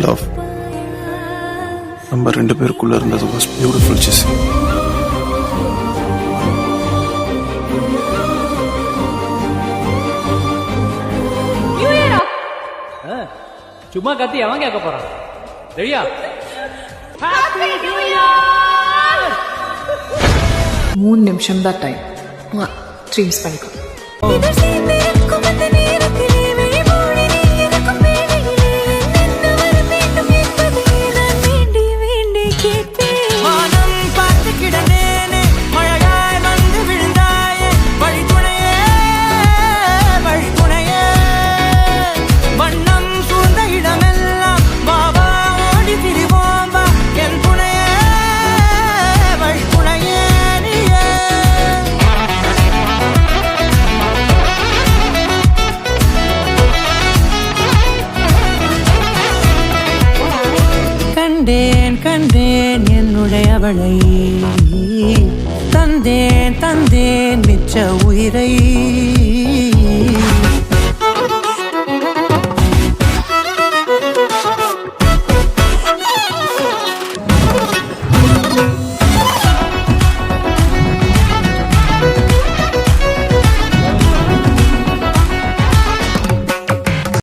Love நம்ம 2 பேருக்குள்ள இருந்தது வாஸ் பியூட்டிஃபுல் ஜெசி. சும்மா கத்தி அவன் கேட்க போறான். ரெடியா? 3 நிமிஷம் தான் டைம். ட்ரீம்ஸ் பண்ணிக்கோ. கண்டேன் என்னுடையவளை, தந்தேன் மிச்ச உயிரை.